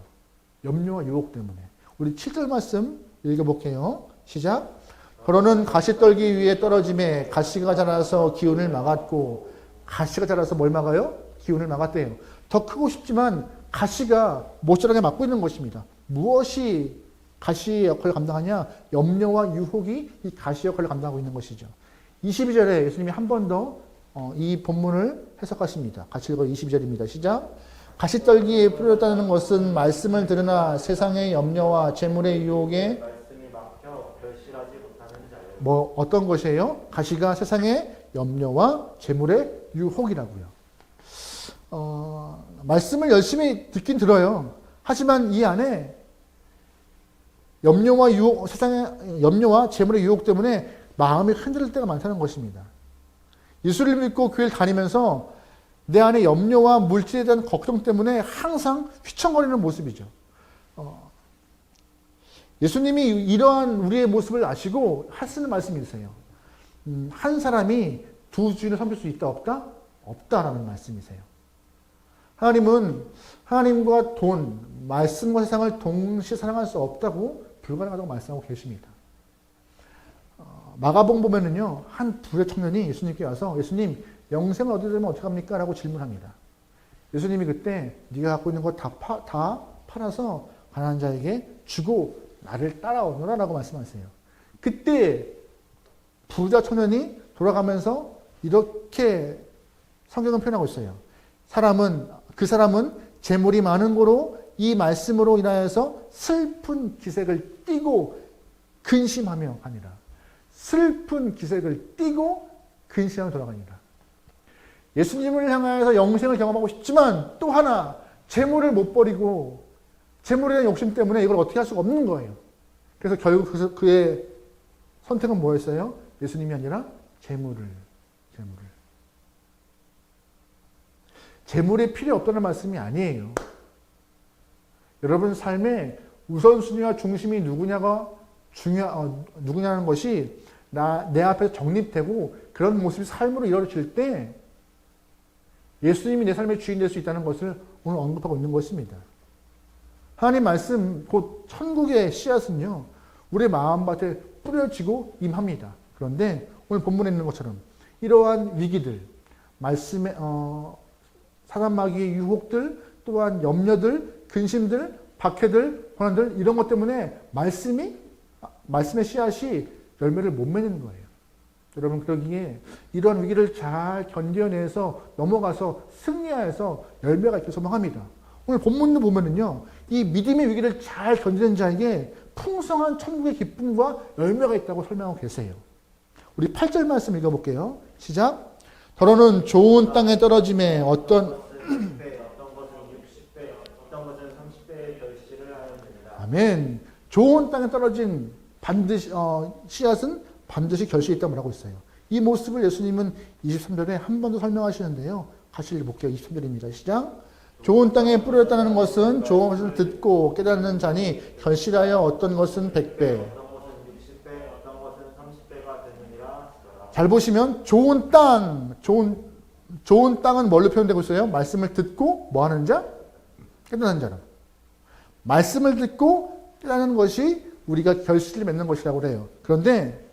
염려와 유혹 때문에. 우리 7절 말씀 읽어볼게요. 시작. 더러는 가시떨기 위에 떨어짐에 가시가 자라서 기운을 막았고 가시가 자라서 뭘 막아요? 기운을 막았대요. 더 크고 싶지만 가시가 못 자라게 막고 있는 것입니다. 무엇이 가시의 역할을 감당하냐? 염려와 유혹이 이 가시 역할을 감당하고 있는 것이죠. 22절에 예수님이 한 번 더 이 본문을 해석하십니다. 같이 읽어 22절입니다. 시작. 가시떨기에 뿌렸다는 것은 말씀을 들으나 세상의 염려와 재물의 유혹에 말씀이 막혀 결실하지 못하는 자예요. 뭐 어떤 것이에요? 가시가 세상의 염려와 재물의 유혹이라고요. 말씀을 열심히 듣긴 들어요. 하지만 이 안에 염려와 유혹, 세상의 염려와 재물의 유혹 때문에 마음이 흔들릴 때가 많다는 것입니다. 예수를 믿고 교회를 다니면서 내 안에 염려와 물질에 대한 걱정 때문에 항상 휘청거리는 모습이죠. 예수님이 이러한 우리의 모습을 아시고 하시는 말씀이 있어요. 한 사람이 두 주인을 섬길 수 있다 없다? 없다라는 말씀이세요. 하나님은 하나님과 돈, 말씀과 세상을 동시에 사랑할 수 없다고 불가능하다고 말씀하고 계십니다. 마가복음 보면은요, 한 불의 청년이 예수님께 와서 예수님, 영생을 얻게 되면 어떻게 합니까? 라고 질문합니다. 예수님이 그때 네가 갖고 있는 거 다 팔아서 가난한 자에게 주고 나를 따라오너라 라고 말씀하세요. 그때 부자 청년이 돌아가면서 이렇게 성경은 표현하고 있어요. 그 사람은 재물이 많은 거로 이 말씀으로 인하여서 슬픈 기색을 띠고 근심하며 가니라. 슬픈 기색을 띠고 근심하며 돌아가니라. 예수님을 향하여서 영생을 경험하고 싶지만 또 하나 재물을 못 버리고 재물에 대한 욕심 때문에 이걸 어떻게 할 수가 없는 거예요. 그래서 결국 그의 선택은 뭐였어요? 예수님이 아니라 재물을. 재물이 필요 없다는 말씀이 아니에요. 여러분 삶의 우선순위와 중심이 누구냐는 것이 내 앞에서 정립되고 그런 모습이 삶으로 이루어질 때 예수님이 내 삶의 주인 될 수 있다는 것을 오늘 언급하고 있는 것입니다. 하나님 말씀 곧 천국의 씨앗은요 우리의 마음밭에 뿌려지고 임합니다. 그런데 오늘 본문에 있는 것처럼 이러한 위기들, 말씀의 사단마귀의 유혹들, 또한 염려들, 근심들, 박해들, 고난들 이런 것 때문에 말씀의 씨앗이 열매를 못 맺는 거예요. 여러분 그러기에 이러한 위기를 잘 견뎌내서 넘어가서 승리하여서 열매가 있길 소망합니다. 오늘 본문도 보면은요 이 믿음의 위기를 잘 견디는 자에게 풍성한 천국의 기쁨과 열매가 있다고 설명하고 계세요. 우리 8절 말씀 읽어볼게요. 시작. 더러는 좋은 땅에 떨어짐에 어떤 것은 10배, 어떤 것은 60배, 어떤 것은 30배의 결실을 하였느니라. 아멘. 좋은 땅에 떨어진 씨앗은 반드시 결실이 있다고 말하고 있어요. 이 모습을 예수님은 23절에 한 번 더 설명하시는데요. 같이 읽어볼게요. 23절입니다. 시작. 좋은 땅에 뿌렸다는 것은 좋은 것을 듣고 깨닫는 자니 결실하여 어떤 것은 100배, 어떤 것은 60배, 어떤 것은 30배가 되느니라. 잘 보시면 좋은 땅은 뭘로 표현되고 있어요? 말씀을 듣고 뭐 하는 자? 깨닫는 자라. 말씀을 듣고 깨닫는 것이 우리가 결실을 맺는 것이라고 그래요. 그런데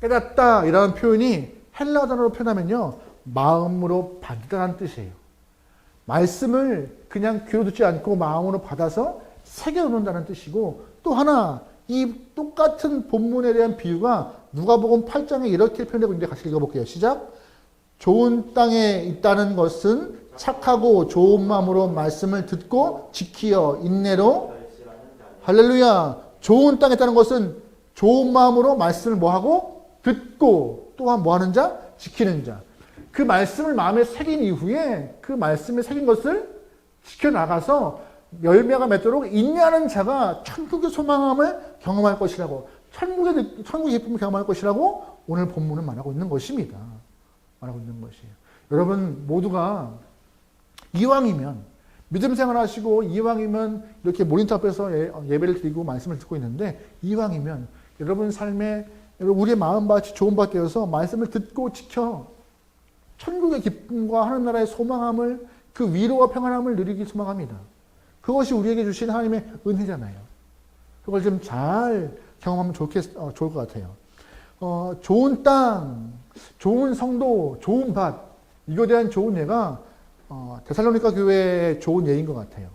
깨닫다 이라는 표현이 헬라어 단어로 표현하면요. 마음으로 받다라는 뜻이에요. 말씀을 그냥 귀로 듣지 않고 마음으로 받아서 새겨놓는다는 뜻이고 또 하나 이 똑같은 본문에 대한 비유가 누가복음 8장에 이렇게 표현되고 있는데 같이 읽어볼게요. 시작. 좋은 땅에 있다는 것은 착하고 좋은 마음으로 말씀을 듣고 지키어 인내로 할렐루야. 좋은 땅에 있다는 것은 좋은 마음으로 말씀을 뭐하고 듣고 또한 뭐하는 자? 지키는 자. 그 말씀을 마음에 새긴 이후에 그 말씀에 새긴 것을 지켜나가서 열매가 맺도록 인내하는 자가 천국의 소망함을 경험할 것이라고 천국의 기쁨을 경험할 것이라고 오늘 본문은 말하고 있는 것입니다. 말하고 있는 것이에요. 여러분 모두가 이왕이면 믿음 생활하시고 이왕이면 이렇게 모니터 앞에서 예배를 드리고 말씀을 듣고 있는데 이왕이면 여러분 삶에 우리의 마음밭이 좋은 밭 되어서 말씀을 듣고 지켜 천국의 기쁨과 하늘 나라의 소망함을 그 위로와 평안함을 누리기 소망합니다. 그것이 우리에게 주신 하나님의 은혜잖아요. 그걸 좀 잘 경험하면 좋을 것 같아요. 좋은 땅, 좋은 성도, 좋은 밭 이거에 대한 좋은 예가 데살로니가 교회의 좋은 예인 것 같아요.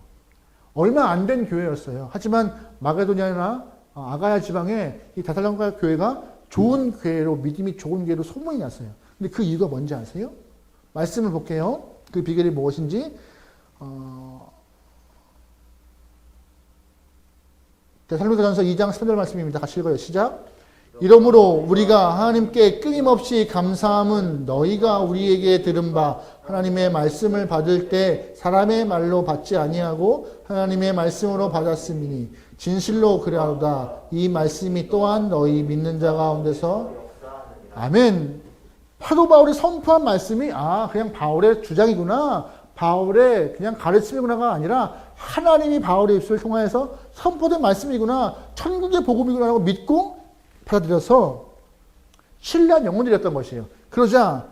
얼마 안 된 교회였어요. 하지만 마게도냐나 아가야 지방에 이 데살로니가 교회가 좋은 교회로 믿음이 좋은 교회로 소문이 났어요. 근데 그 이유가 뭔지 아세요? 말씀을 볼게요. 그 비결이 무엇인지 데살로니가전서 2장 3절 말씀입니다. 같이 읽어요. 시작. 이러므로 우리가 하나님께 끊임없이 감사함은 너희가 우리에게 들은 바 하나님의 말씀을 받을 때 사람의 말로 받지 아니하고 하나님의 말씀으로 받았음이니 진실로 그러하도다. 이 말씀이 또한 너희 믿는 자 가운데서 아멘. 사도 바울이 선포한 말씀이 그냥 바울의 주장이구나. 바울의 그냥 가르침이구나가 아니라 하나님이 바울의 입술을 통하여서 선포된 말씀이구나. 천국의 복음이구나 하고 믿고 받아들여서 신뢰한 영혼들이었던 것이에요. 그러자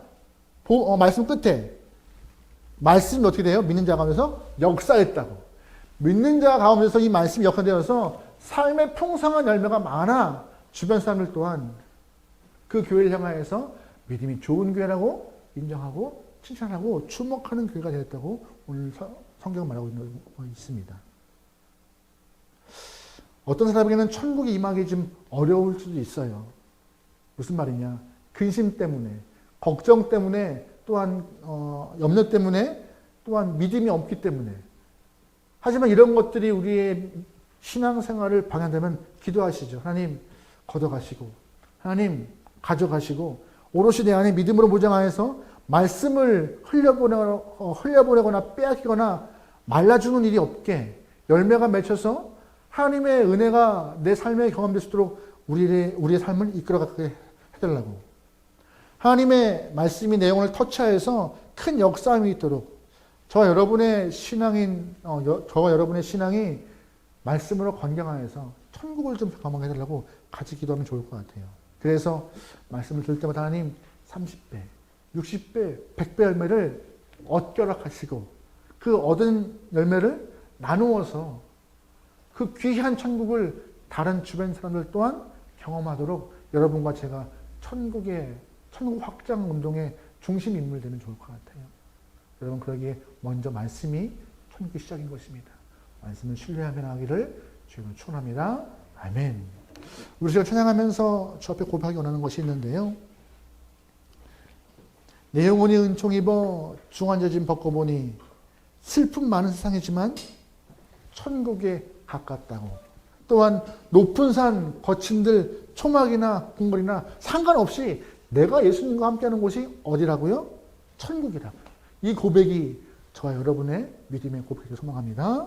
말씀 끝에 말씀이 어떻게 돼요? 믿는 자 가운데서 역사했다고. 믿는 자 가운데서 이 말씀이 역사되어서 삶의 풍성한 열매가 많아 주변 사람들 또한 그 교회를 향하여서 믿음이 좋은 교회라고 인정하고 칭찬하고 주목하는 교회가 되었다고 오늘 성경은 말하고 있습니다. 어떤 사람에게는 천국이 임하기 좀 어려울 수도 있어요. 무슨 말이냐? 근심 때문에, 걱정 때문에, 또한 염려 때문에, 또한 믿음이 없기 때문에. 하지만 이런 것들이 우리의 신앙생활을 방해한다면 기도하시죠. 하나님 걷어가시고, 하나님 가져가시고, 오롯이 내 안에 믿음으로 무장하여서 말씀을 흘려보내거나 빼앗기거나 말라주는 일이 없게 열매가 맺혀서 하나님의 은혜가 내 삶에 경험될 수 있도록 우리의 삶을 이끌어가게 해달라고. 하나님의 말씀이 내용을 터치하여서 큰 역사함이 있도록 저와 여러분의 신앙이 말씀으로 건강하여서 천국을 좀 경험하게 해달라고 같이 기도하면 좋을 것 같아요. 그래서 말씀을 들을 때마다 하나님 30배, 60배, 100배 열매를 얻게 하시고 그 얻은 열매를 나누어서 그 귀한 천국을 다른 주변 사람들 또한 경험하도록 여러분과 제가 천국 확장 운동의 중심 인물 되면 좋을 것 같아요. 여러분 그러기에 먼저 말씀이 천국의 시작인 것입니다. 말씀을 신뢰하며 나가기를 주님으로 축원합니다. 아멘. 우리 제가 찬양하면서 주 앞에 고백하기 원하는 것이 있는데요. 내 영혼이 은총 입어 중환자진 벗고 보니 슬픔 많은 세상이지만 천국에 가깝다고. 또한 높은 산, 거친들, 초막이나 궁궐이나 상관없이 내가 예수님과 함께하는 곳이 어디라고요? 천국이라고요. 이 고백이 저와 여러분의 믿음의 고백을 소망합니다.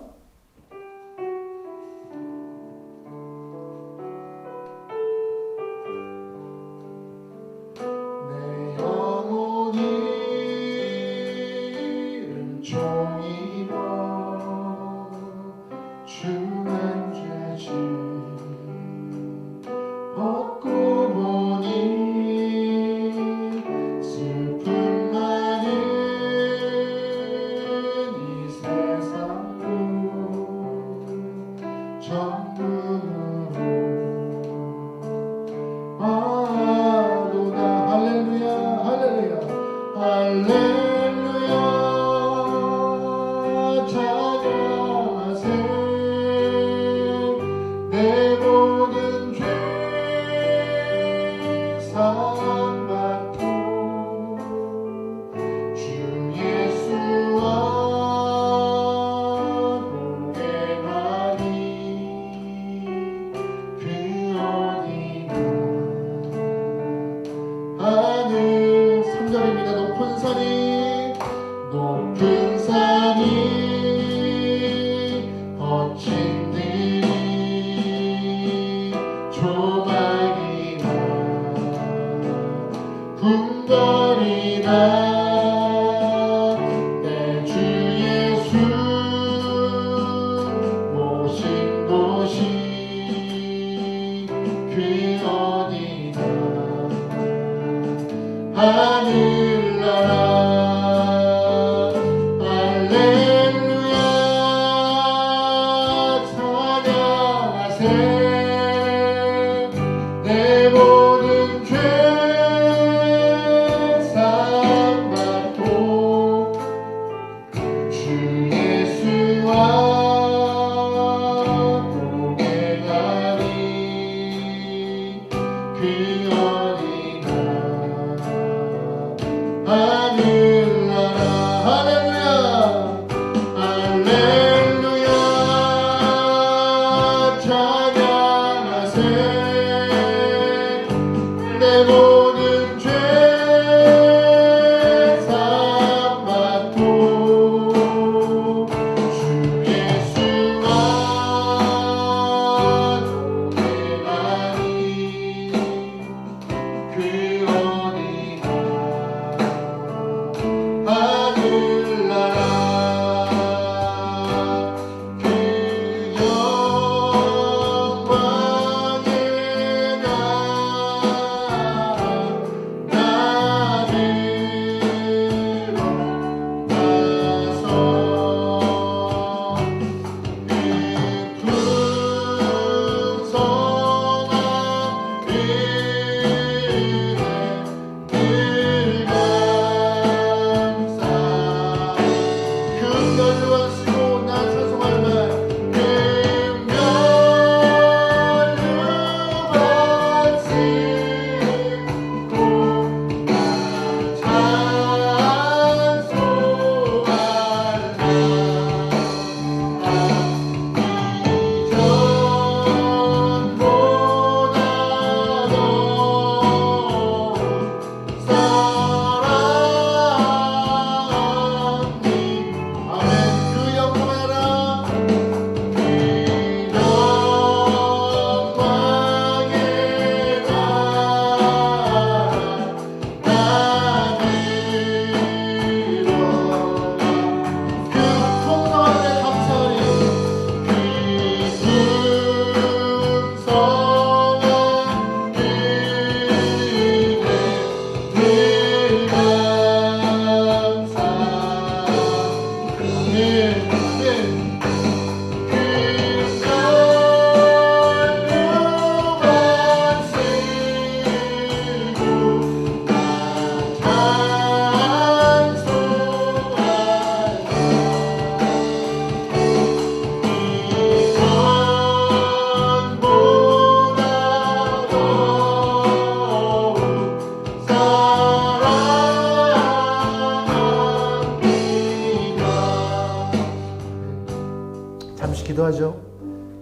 기도하죠.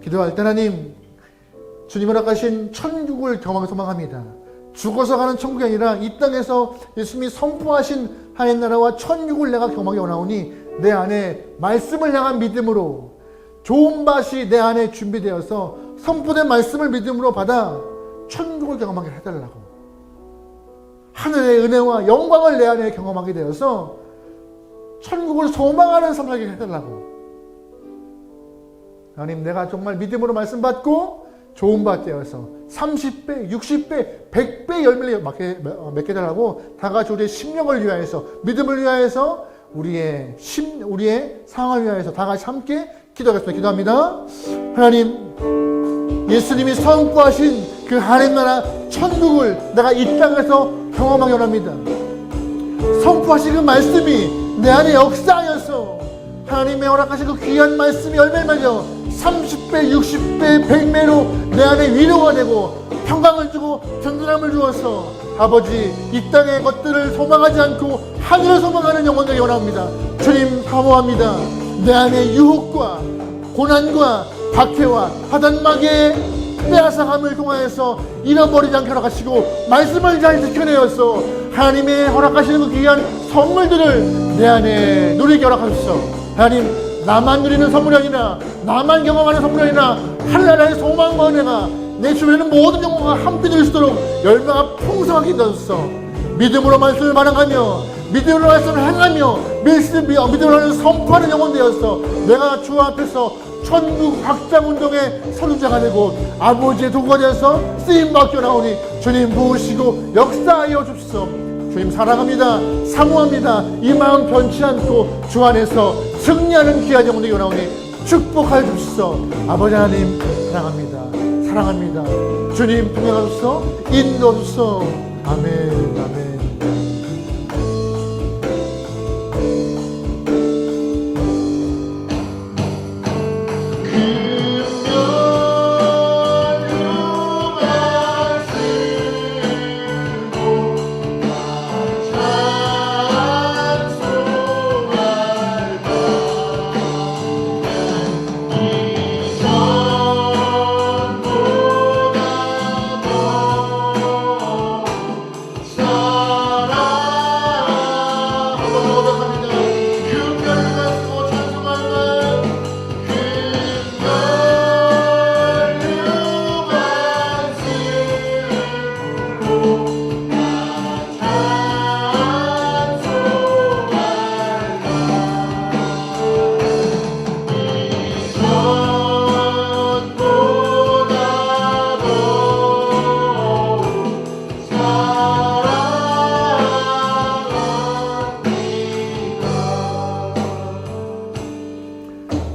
기도할 때 하나님, 주님 허락하신 천국을 경험하기 소망합니다. 죽어서 가는 천국이 아니라 이 땅에서 예수님이 선포하신 하나님 나라와 천국을 내가 경험하기 원하오니 내 안에 말씀을 향한 믿음으로 좋은 밭이 내 안에 준비되어서 선포된 말씀을 믿음으로 받아 천국을 경험하게 해달라고. 하늘의 은혜와 영광을 내 안에 경험하게 되어서 천국을 소망하는 삶을 하게 해달라고. 하나님, 내가 정말 믿음으로 말씀 받고 좋은 밭 되어서 30배, 60배, 100배 열매를 맺게 달라고 다 같이 우리의 심령을 위하여서, 믿음을 위하여서, 우리의 상황을 위하여서 다 같이 함께 기도하겠습니다. 기도합니다. 하나님, 예수님이 선포하신 그 하나님 나라 천국을 내가 이 땅에서 경험하기 원합니다. 선포하신 그 말씀이 내 안에 역사하여서 하나님의 허락하신 그 귀한 말씀이 열매를 맺어 30배, 60배, 100배로 내 안에 위로가 되고 평강을 주고 든든함을 주어서 아버지, 이 땅의 것들을 소망하지 않고 하늘을 소망하는 영혼을 되기 원합니다. 주님, 사모합니다. 내 안에 유혹과 고난과 박해와 하단막의 빼앗아감을 통하여서 잃어버리지 않게 허락하시고 말씀을 잘 지켜내어서 하나님의 허락하시는 그 귀한 선물들을 내 안에 누리게 허락하소서. 하나님, 나만 누리는 선물이 아니라, 나만 경험하는 선물이 아니라 하늘나라의 소망과 은혜가 내 주변에는 모든 영혼과 함께 누릴 수 있도록 열매가 풍성하게 되어서 믿음으로 말씀을 반응하며 믿음으로 말씀을 행하며 믿음으로 하는 선포하는 영혼 되어서 내가 주 앞에서 천국 확장운동의 선두자가 되고 아버지의 도구가 되어서 쓰임받겨 나오니 주님 부으시고 역사하여 주시옵소서. 주님 사랑합니다. 사모합니다. 이 마음 변치 않고 주 안에서 승리하는 귀한 영혼 되기 원하오니 축복하여 주시옵소서. 아버지 하나님 사랑합니다. 사랑합니다. 주님 동행하소서. 인도하소서. 아멘. 아멘.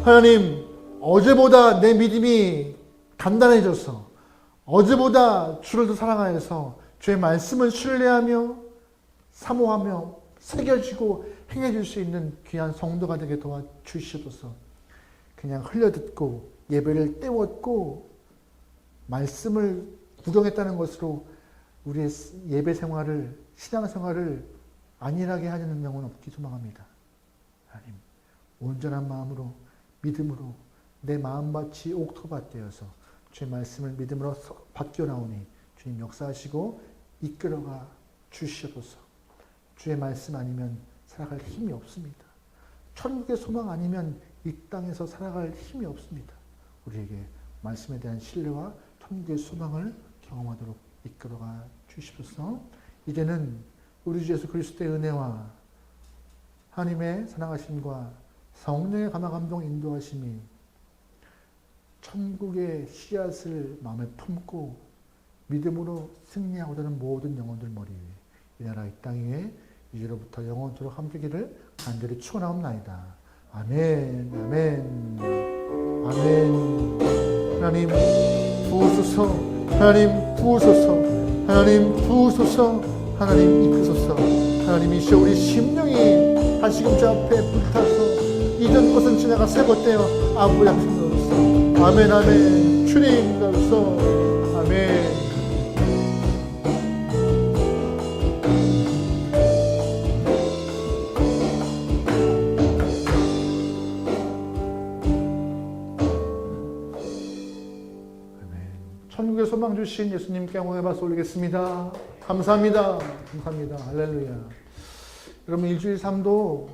하나님, 어제보다 내 믿음이 단단해져서 어제보다 주를 더 사랑하여서 주의 말씀을 신뢰하며 사모하며 새겨지고 행해줄 수 있는 귀한 성도가 되게 도와주시옵소서. 그냥 흘려듣고 예배를 때웠고 말씀을 구경했다는 것으로 우리의 예배 생활을, 신앙 생활을 안일하게 하는 영혼 없기 소망합니다. 하나님, 온전한 마음으로 믿음으로 내 마음밭이 옥토밭 되어서 주의 말씀을 믿음으로 바뀌어 나오니 주님 역사하시고 이끌어가 주시옵소서. 주의 말씀 아니면 살아갈 힘이 없습니다. 천국의 소망 아니면 이 땅에서 살아갈 힘이 없습니다. 우리에게 말씀에 대한 신뢰와 천국의 소망을 경험하도록 이끌어가 주시옵소서. 이제는 우리 주 예수 그리스도의 은혜와 하나님의 사랑하심과 성령의 감화감동 인도하심이 천국의 씨앗을 마음에 품고 믿음으로 승리하고자 하는 모든 영혼들 머리 위에 이 나라 이 땅 위에 이제로부터 영원토록 함께기를 간절히 축원하옵나이다. 아멘. 아멘. 아멘. 하나님 부으소서. 하나님 부으소서. 하나님 부으소서. 하나님 이끄소서. 하나님 이시여 우리 심령이 다시금 주 앞에 불타서 이전 것은 지나가 새 것 되어 아버지 양심 넣었어. 아멘. 아멘. 주님 넣었어. 아멘. 천국의 소망 주신 예수님께 영광의 박수 올리겠습니다. 감사합니다. 감사합니다. 할렐루야. 여러분 일주일 삶도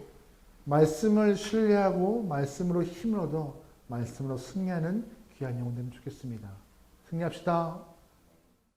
말씀을 신뢰하고 말씀으로 힘을 얻어 말씀으로 승리하는 귀한 영혼 되면 좋겠습니다. 승리합시다.